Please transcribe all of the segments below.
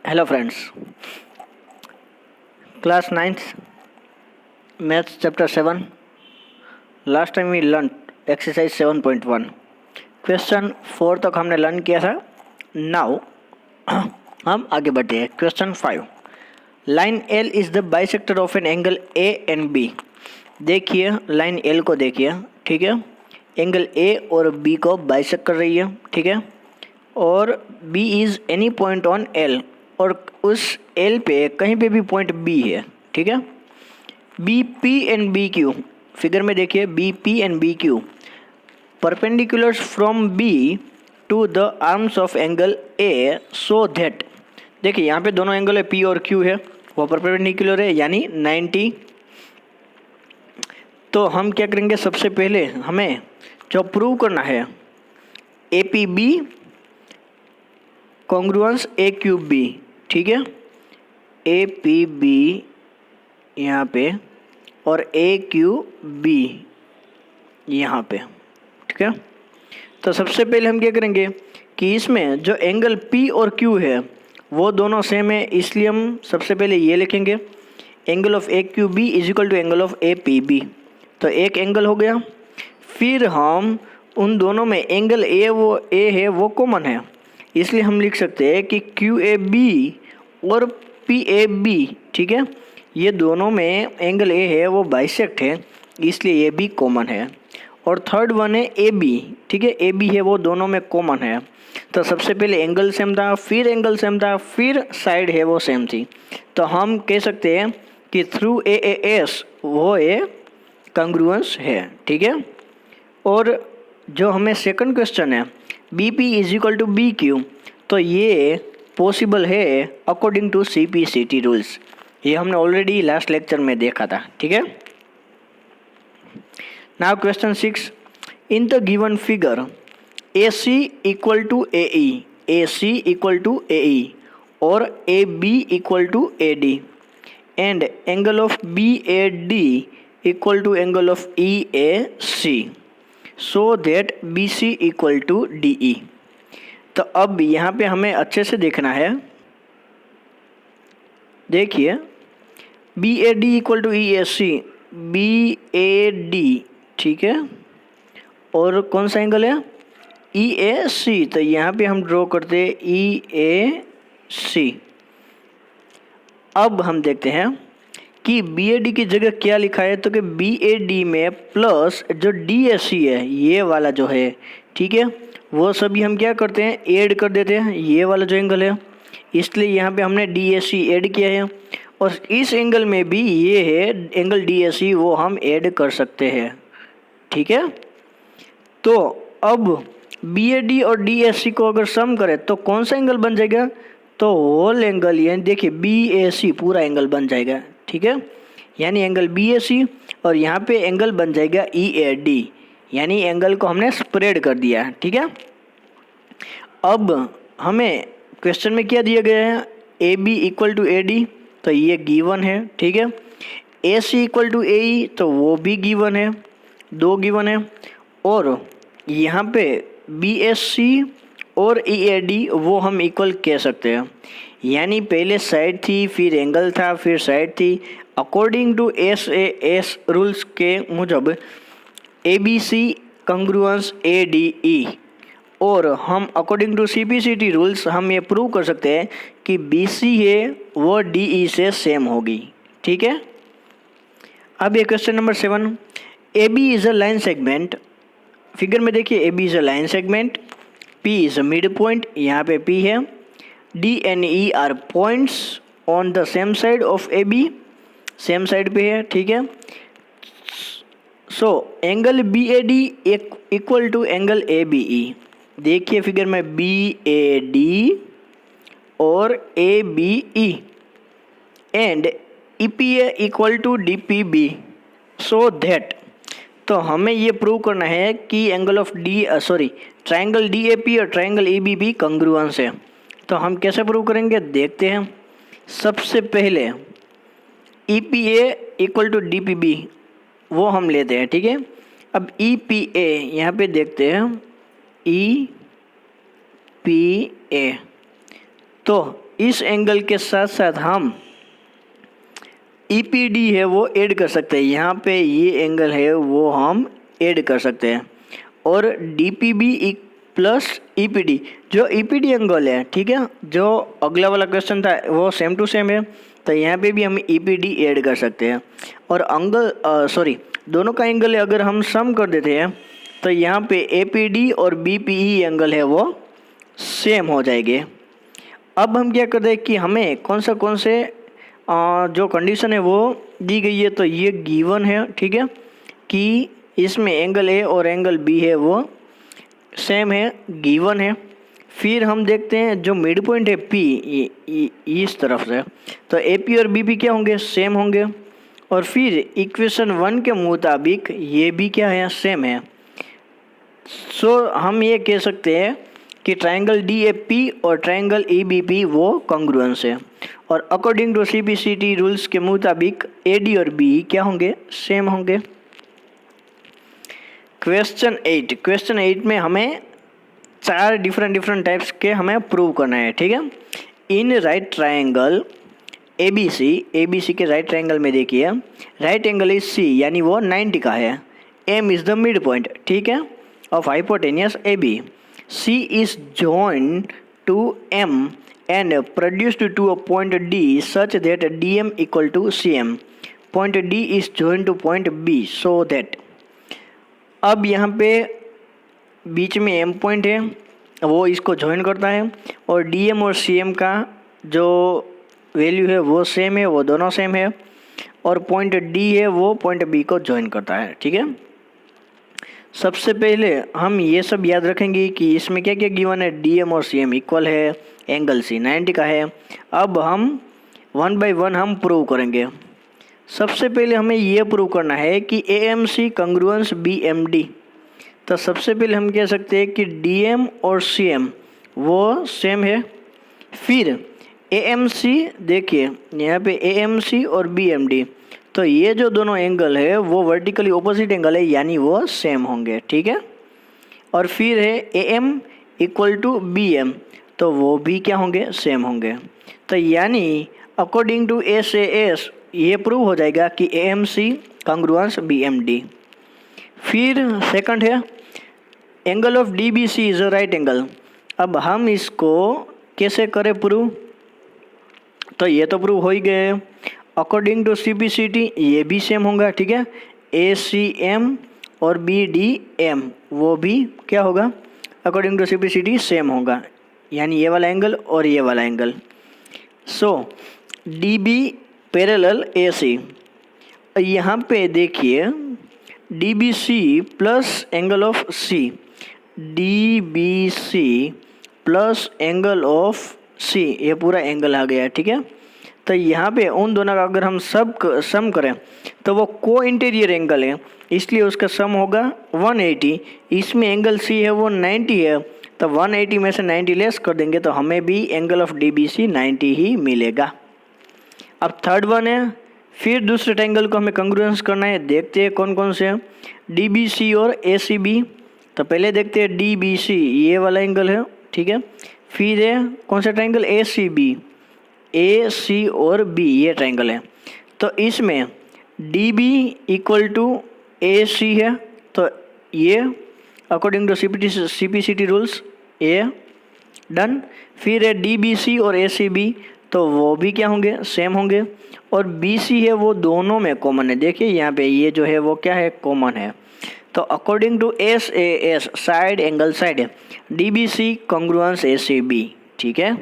Hello friends, class 9th maths chapter 7. Last time we learned exercise 7.1. Question 4 तक हमने learn किया था. Now हम आगे बढ़ते हैं. Question 5. Line L is the bisector of an angle A and B. देखिए लाइन एल को देखिए, ठीक है. एंगल ए और बी को बाइसेक्ट कर रही है, ठीक है. और B is any point on L, और उस एल पे कहीं पे भी पॉइंट बी है, ठीक है. B P and B Q, figure में देखिए B P and B Q perpendiculars from B to the arms of angle A so that. देखिए यहाँ पे दोनों एंगल है पी और क्यू है, वो परपेंडिकुलर है यानी 90. तो हम क्या करेंगे, सबसे पहले हमें जो प्रूव करना है A P B congruence A cube B, ठीक है. ए पी बी यहाँ पे और ए क्यू बी यहाँ पे, ठीक है. तो सबसे पहले हम क्या करेंगे कि इसमें जो एंगल पी और क्यू है वो दोनों सेम है, इसलिए हम सबसे पहले ये लिखेंगे angle of A Q B is equal to angle of A P B. तो एक एंगल हो गया. फिर हम उन दोनों में एंगल ए है वो कॉमन है, इसलिए हम लिख सकते हैं कि क्यू ए बी और पी ए बी, ठीक है. ये दोनों में एंगल ए है वो बाइसेक्ट है, इसलिए ये भी कॉमन है. और थर्ड वन है ए बी, ठीक है. ए बी है वो दोनों में कॉमन है. तो सबसे पहले एंगल सेम था, फिर एंगल सेम था, फिर साइड है वो सेम थी. तो हम कह सकते हैं कि थ्रू ए एस वो ए कंग्रुएंस है, ठीक है. और जो हमें सेकंड क्वेश्चन है B P is equal to B Q, तो ये पॉसिबल है according to C P C T rules. ये हमने ऑलरेडी लास्ट लेक्चर में देखा था, ठीक है. Now question 6. In the given figure A C equal to A E, A C equal to A E और A B equal to A D and angle of B A D equal to angle of E A C so that B C equal to D E. तो अब यहाँ पे हमें अच्छे से देखना है. देखिए B A D equal to E A C, B A D, ठीक है. और कौन सा एंगल है ई ए सी, तो यहाँ पे हम ड्रॉ करते हैं ई ए सी. अब हम देखते हैं कि बी ए डी की जगह क्या लिखा है, तो कि बी ए डी में प्लस जो डी ए सी है ये वाला जो है, ठीक है, वो सभी हम क्या करते हैं ऐड कर देते हैं ये वाला जो एंगल है, इसलिए यहाँ पे हमने डी ए सी ऐड किया है. और इस एंगल में भी ये है एंगल डी ए सी, वो हम ऐड कर सकते हैं, ठीक है. तो अब बी ए डी और डी ए सी को अगर सम करें तो कौन सा एंगल बन जाएगा, तो होल एंगल, यानी देखिए बी ए सी पूरा एंगल बन जाएगा, ठीक है. यानी एंगल बी ए सी और यहाँ पे एंगल बन जाएगा ई ए डी, यानी एंगल को हमने स्प्रेड कर दिया है, ठीक है. अब हमें क्वेश्चन में क्या दिया गया है, A B equal to A D, तो ये गिवन है, ठीक है. ए सी इक्वल टू ए ई, तो वो भी गिवन है, दो गिवन है. और यहाँ पे बी एस सी और ई ए डी वो हम इक्वल कह सकते हैं, यानी पहले साइड थी, फिर एंगल था, फिर साइड थी. According to S A S rules के मुजब ए B C कंग्रुएंस A D E, और हम according to C P C T rules हम ये प्रूव कर सकते हैं कि बी सी है वो डी ई से सेम होगी, ठीक है. अब ये question number 7. A B is a line segment. Figure में देखिए A B is a line segment, P is a mid point, यहाँ पे पी है, D and E are points on the same side of A B, same side पे है, ठीक है. So angle B A D equal to angle A B E. देखिए figure में B A D और A B E and E P A equal to D P B so that. तो हमें ये प्रूव करना है कि angle of triangle D A P और triangle A B B congruence है. तो हम कैसे प्रूव करेंगे देखते हैं. सबसे पहले E P A equal to D P B वो हम लेते हैं, ठीक है. अब ई पी ए यहाँ पे देखते हैं ई पी ए, तो इस एंगल के साथ साथ हम EPD है वो ऐड कर सकते हैं। यहाँ पे ये एंगल है वो हम ऐड कर सकते हैं। और DPB प्लस EPD, जो EPD एंगल है, ठीक है, जो अगला वाला क्वेश्चन था वो सेम टू सेम है, तो यहाँ पे भी हम EPD ऐड कर सकते हैं। और दोनों का एंगल अगर हम सम कर देते हैं तो यहाँ पे APD और BPE एंगल है वो सेम हो जाएंगे। अब हम क्या करते हैं कि हमें कौन से जो कंडीशन है वो दी गई है, तो ये गिवन है, ठीक है, कि इसमें एंगल A और एंगल B है वो सेम है, गिवन है। फिर हम देखते हैं जो मिड पॉइंट है P इस तरफ से, तो AP और BP क्या होंगे, सेम होंगे। और फिर इक्वेशन 1 के मुताबिक ये भी क्या है, सेम है। सो हम ये कह सकते हैं कि ट्रायंगल DAP और ट्रायंगल EBP वो कॉन्ग्रुएंस है। और अकॉर्डिंग टू CPCT रूल्स के मुताबिक AD और BE क्या होंगे, सेम होंगे। क्वेश्चन 8 में हमें 4 डिफरेंट टाइप्स के हमें प्रूव करना है, ठीक है। इन राइट ट्रायंगल ABC के राइट ट्रायंगल में देखिए, राइट एंगल इज C, यानी वो 90 का है। M is the mid point, ठीक है, of hypotenuse AB। C is joined to M and produced to a point D such that DM equal to CM. Point D is joined to point B so that, अब यहाँ पे बीच में M point है वो इसको join करता है, और DM और CM का जो वैल्यू है वो सेम है, वो दोनों सेम है, और पॉइंट D है वो पॉइंट B को ज्वाइन करता है, ठीक है। सबसे पहले हम ये सब याद रखेंगे कि इसमें क्या क्या गिवन है, DM और CM इक्वल है, एंगल C 90 का है। अब हम 1 बाय 1 हम प्रूव करेंगे। सबसे पहले हमें ये प्रूव करना है कि AMC कंग्रुएंस BMD। तो सबसे पहले हम कह सकते हैं कि DM और CM वो सेम है। फिर AMC देखिए यहाँ पे AMC और BMD, तो ये जो दोनों एंगल है वो वर्टिकली ऑपोजिट एंगल है, यानी वो सेम होंगे, ठीक है। और फिर है AM इक्वल टू BM, तो वो भी क्या होंगे, सेम होंगे। तो यानी अकॉर्डिंग टू SAS ये प्रूव हो जाएगा कि AMC कंग्रुएंस BMD। फिर सेकंड है angle of DBC is a right angle. अब हम इसको कैसे करें प्रूव, तो ये तो प्रूव हो ही गए। अकॉर्डिंग टू CPCT ये भी सेम होगा, ठीक है। ACM और BDM वो भी क्या होगा, अकॉर्डिंग टू CPCT सेम होगा, यानी ये वाला एंगल और ये वाला एंगल। सो DB पैरेलल AC। यहाँ पे देखिए DBC plus angle of C, DBC plus angle of C, ये पूरा एंगल आ गया, ठीक है। तो यहाँ पे उन दोनों का अगर हम सम करें तो वो को इंटीरियर एंगल है, इसलिए उसका सम होगा 180। इसमें एंगल C है वो 90 है, तो 180 में से 90 लेस कर देंगे तो हमें भी एंगल ऑफ DBC 90 ही मिलेगा। अब थर्ड वन है, फिर दूसरे ट्रायंगल को हमें कंग्रुएंस करना है। देखते हैं कौन कौन से हैं, DBC और ACB। तो पहले देखते हैं DBC, ये वाला एंगल है, ठीक है। फिर है कौन सा ट्रायंगल, ACB, AC और B ये ट्रायंगल है। तो इसमें DB इक्वल टू AC है, तो ये अकॉर्डिंग टू CPCT रूल्स ये डन। फिर है DBC और ACB, तो वो भी क्या होंगे, सेम होंगे। और BC है वो दोनों में कॉमन है, देखिए यहाँ पे ये जो है वो क्या है, कॉमन है। तो अकॉर्डिंग टू SAS साइड एंगल साइड है, DBC कॉन्ग्रुएंस ACB, ठीक है।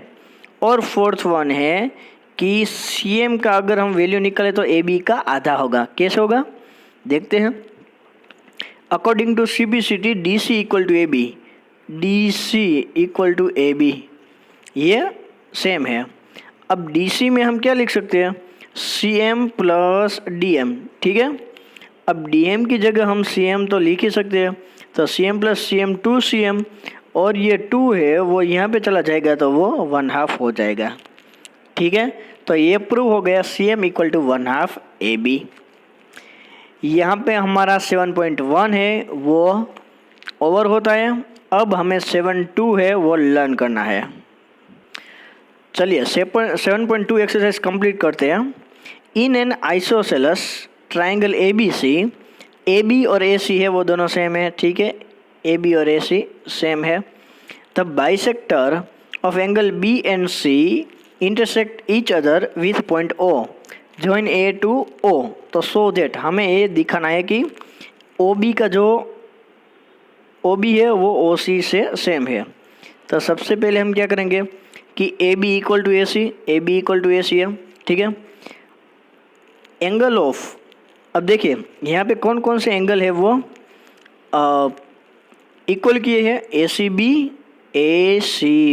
और फोर्थ वन है कि CM का अगर हम वैल्यू निकालें तो AB का आधा होगा। कैसे होगा देखते हैं। According to CPCT DC equal to AB, DC equal to AB ये सेम है। अब DC में हम क्या लिख सकते हैं, CM प्लस DM, ठीक है। अब DM की जगह हम CM तो लिख ही सकते हैं, तो CM प्लस CM 2CM, और ये 2 है वो यहाँ पे चला जाएगा तो वो 1/2 हो जाएगा, ठीक है। तो ये प्रूव हो गया CM इक्वल टू 1/2 AB। यहाँ पे हमारा 7.1 है वो ओवर होता है। अब हमें 7.2 है वो लर्न करना है। चलिए 7.2 एक्सरसाइज कंप्लीट करते हैं। In an isosceles triangle A B और ए सी है वो दोनों सेम है, ठीक है, ए बी और ए सी सेम है। तब bisector of angle B and C intersect each other with point O, join A to O. तो सो दैट हमें ये दिखाना है कि ओ बी का जो ओ बी है वो ओ सी से सेम है। तो सबसे पहले हम क्या करेंगे कि A B equal to A C, A B equal to A C है, ठीक है। एंगल ऑफ, अब देखिए यहाँ पे कौन कौन से एंगल है वो इक्वल किए हैं, ए सी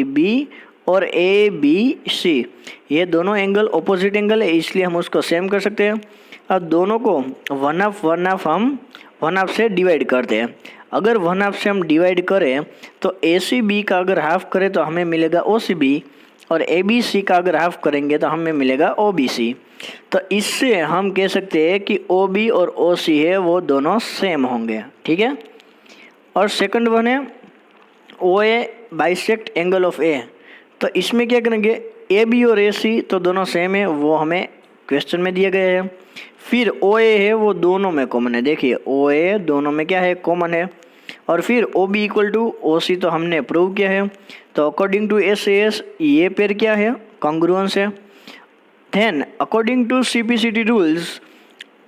बी और ए बी सी, ये दोनों एंगल ऑपोजिट एंगल है, इसलिए हम उसको सेम कर सकते हैं। अब दोनों को वन हाफ हम वन हाफ से डिवाइड करते हैं। अगर वन हाफ से हम डिवाइड करें तो ए सी बी का अगर हाफ करें तो हमें मिलेगा ओ सी बी, और ए बी सी का अगर हाफ करेंगे तो हमें मिलेगा ओ बी सी। तो इससे हम कह सकते हैं कि ओ बी और ओ सी है वो दोनों सेम होंगे, ठीक है। और सेकंड वन है ओ ए बाइसेक्ट एंगल ऑफ ए। तो इसमें क्या करेंगे, ए बी और ए सी तो दोनों सेम है, वो हमें क्वेश्चन में दिया गया है। फिर ओ ए है वो दोनों में कॉमन है, देखिए ओ ए दोनों में क्या है, कॉमन है। और फिर O B equal to O C तो हमने प्रूव किया है। तो अकॉर्डिंग टू एस एस ये पेयर क्या है, कॉन्ग्रुएंस है। Then according to C P C T rules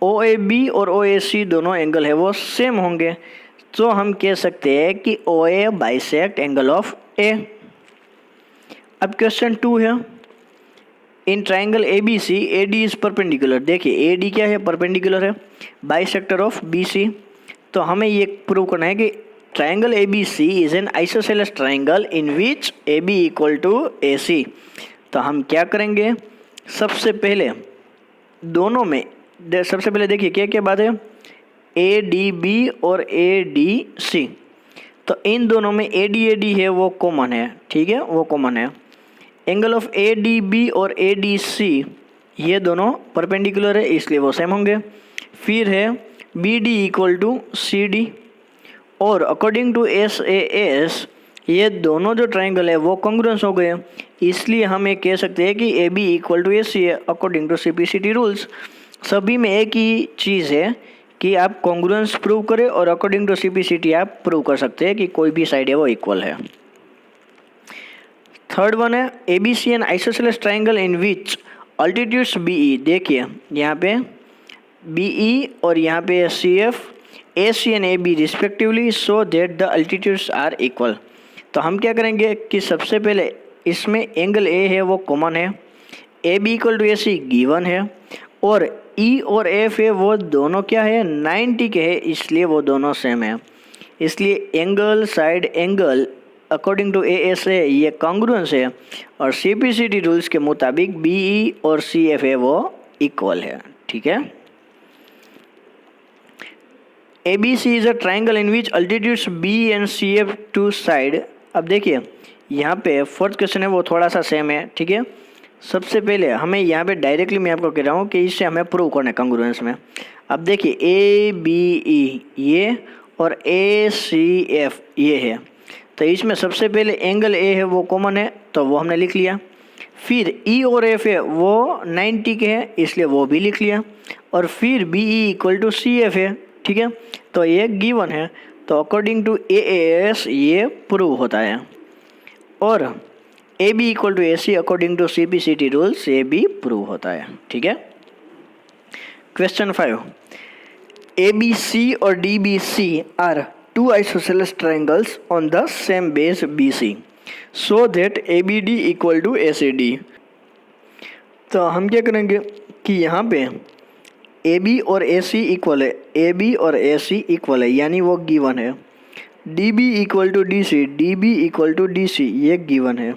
O A B और ओ ए सी दोनों एंगल है वो सेम होंगे। तो हम कह सकते हैं कि O A bisect angle of A. अब क्वेश्चन 2 है, in triangle A B C A D is perpendicular. देखिए ए डी क्या है, परपेंडिकुलर है बाइसेक्टर ऑफ बी सी। तो हमें ये प्रूव करना है कि triangle A B C is an isosceles triangle in which A B equal to A C. तो हम क्या करेंगे, सबसे पहले दोनों में सबसे पहले देखिए क्या क्या बात है, ए डी बी और ए डी सी। तो इन दोनों में ए डी है वो कॉमन है, ठीक है, वो कॉमन है। Angle of A D B और ए डी सी ये दोनों परपेंडिकुलर है, इसलिए वो सेम होंगे। फिर है B D equal to C D, और according to S A S ये दोनों जो ट्राइंगल है वो कॉन्ग्रुएंस हो गए, इसलिए हम ये कह सकते हैं कि A B equal to A C है according to C P C T rules. सभी में एक ही चीज़ है कि आप कॉन्ग्रुएंस प्रूव करें, और according to C P C T आप प्रूव कर सकते हैं कि कोई भी साइड है वो इक्वल है। थर्ड वन है A B C an isosceles triangle in which altitudes B E. देखिए यहाँ पे बी ई और यहाँ पे C F A C an A B respectively, so that the altitudes are equal. तो हम क्या करेंगे कि सबसे पहले इसमें एंगल ए है वो कॉमन है, A B equal to A C given है, और ई और एफ है वो दोनों क्या है, 90 के है, इसलिए वो दोनों सेम है। इसलिए angle side angle according to A S है ये कॉन्ग्रुएंस है, और C P C T rules के मुताबिक बी ई और सी एफ है वो इक्वल है, ठीक है। A B C is a triangle in which altitudes B and C F to side. अब देखिए यहाँ पे फोर्थ क्वेश्चन है वो थोड़ा सा सेम है, ठीक है। सबसे पहले हमें यहाँ पे डायरेक्टली मैं आपको कह रहा हूँ कि इससे हमें प्रूव करना है कॉन्ग्रुएंस में। अब देखिए ए बी ई ये और ए सी एफ ये है, तो इसमें सबसे पहले एंगल ए है वो कॉमन है, तो वो हमने लिख लिया। फिर ई और एफ है वो 90 के है, इसलिए वो भी लिख लिया। और फिर B E equal to C F है, ठीक है, तो ये गिवन है, तो अकॉर्डिंग टू ए एस ये प्रूव होता है। और A B equal to A C according to C P C T rules ये भी प्रूव होता है, ठीक है। क्वेश्चन 5, ए बी सी और D B C are two isosceles triangles on the same base B C, so that A B D equal to A C D. तो हम क्या करेंगे कि यहाँ पे ए बी और ए सी इक्वल है, ए बी और ए सी इक्वल है, यानी वो गिवन है। D B equal to D C, D B equal to D C ये गिवन है।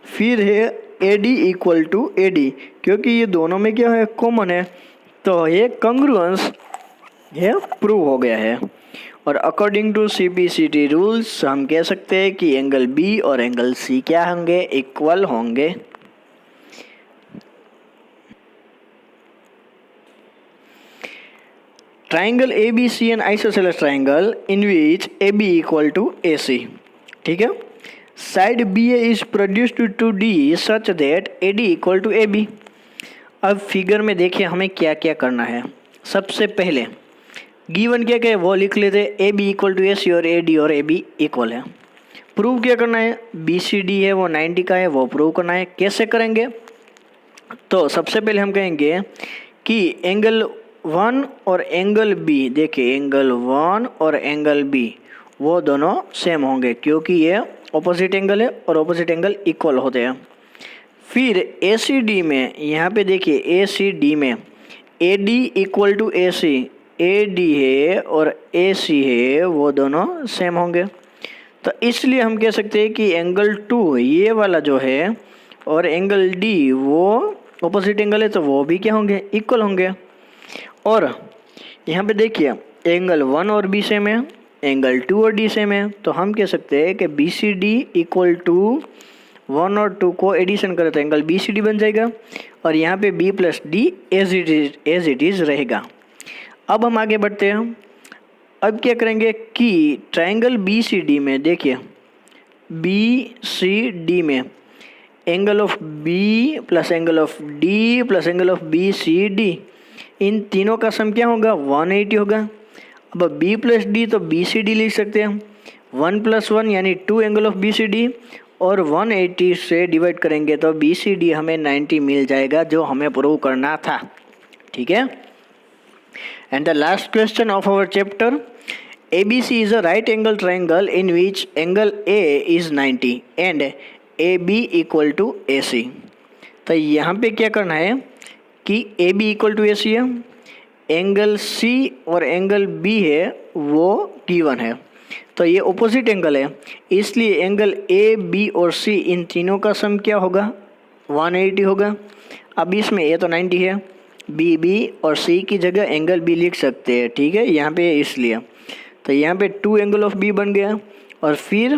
फिर है A D equal to A D, क्योंकि ये दोनों में क्या है, कॉमन है, तो ये कॉन्ग्रुएंस ये प्रूव हो गया है। और according to C P C T rules हम कह सकते हैं कि एंगल बी और एंगल सी क्या होंगे, इक्वल होंगे। Triangle A B C an isosceles triangle in which A B equal to A C, ठीक है। Side B A is produced to D such that A D equal to A B. अब figure में देखिए हमें क्या क्या करना है। सबसे पहले गिवन क्या क्या है वो लिख लेते हैं, ए बी इक्वल टू ए सी और ए डी और ए बी इक्वल है। प्रूव क्या करना है, बी सी डी है वो 90 का है, वो प्रूव करना है। कैसे करेंगे, तो सबसे पहले हम कहेंगे कि एंगल 1 और एंगल बी, देखिए एंगल 1 और एंगल बी वो दोनों सेम होंगे क्योंकि ये ऑपोजिट एंगल है और ऑपोजिट एंगल इक्वल होते हैं। फिर ए सी डी में, यहाँ पे देखिए ए सी डी में A D equal to A C, A D है और ए सी है वो दोनों सेम होंगे। तो इसलिए हम कह सकते हैं कि एंगल 2 ये वाला जो है और एंगल डी वो ऑपोजिट एंगल है तो वो भी क्या होंगे, इक्वल होंगे। और यहाँ पे देखिए एंगल 1 और बी सेम है, एंगल 2 और डी सेम है, तो हम कह सकते हैं कि B C D equal to 1 और 2 को एडिशन करें तो एंगल बी सी डी बन जाएगा और यहाँ पे B plus D as it is रहेगा। अब हम आगे बढ़ते हैं। अब क्या करेंगे कि ट्रायंगल बी सी डी में देखिए बी सी डी में angle of B plus angle of D plus angle of B C D, इन तीनों का सम क्या होगा, 180 होगा। अब बी प्लस डी तो बी सी डी लिख सकते हैं, 1 + 1 यानी 2 angle of B C D और 180 से डिवाइड करेंगे तो बी सी डी हमें 90 मिल जाएगा जो हमें प्रूव करना था। ठीक है। And the last question of our chapter, ABC is a right angle triangle in which angle A is 90 and AB equal to AC। तो यहाँ पे क्या करना है कि AB इक्वल टू AC है, एंगल C और एंगल B है वो गिवन है, तो ये ऑपोजिट एंगल है, इसलिए एंगल A, B और C इन तीनों का सम क्या होगा, 180 होगा। अब इसमें A तो 90 है, B और C की जगह एंगल B लिख सकते हैं। ठीक है, यहाँ पे इसलिए तो यहाँ पे 2 एंगल ऑफ बी बन गया और फिर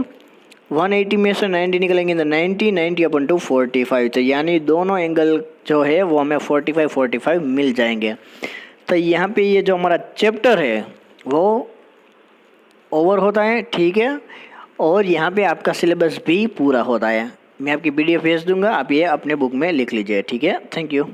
180 में से 90 निकलेंगे तो 90 अपन टू 45, तो यानी दोनों एंगल जो है वो हमें 45 मिल जाएंगे। तो यहाँ पे ये जो हमारा चैप्टर है वो ओवर होता है। ठीक है, और यहाँ पे आपका सिलेबस भी पूरा होता है। मैं आपकी PDF भेज दूँगा, आप ये अपने बुक में लिख लीजिए। ठीक है, थैंक यू।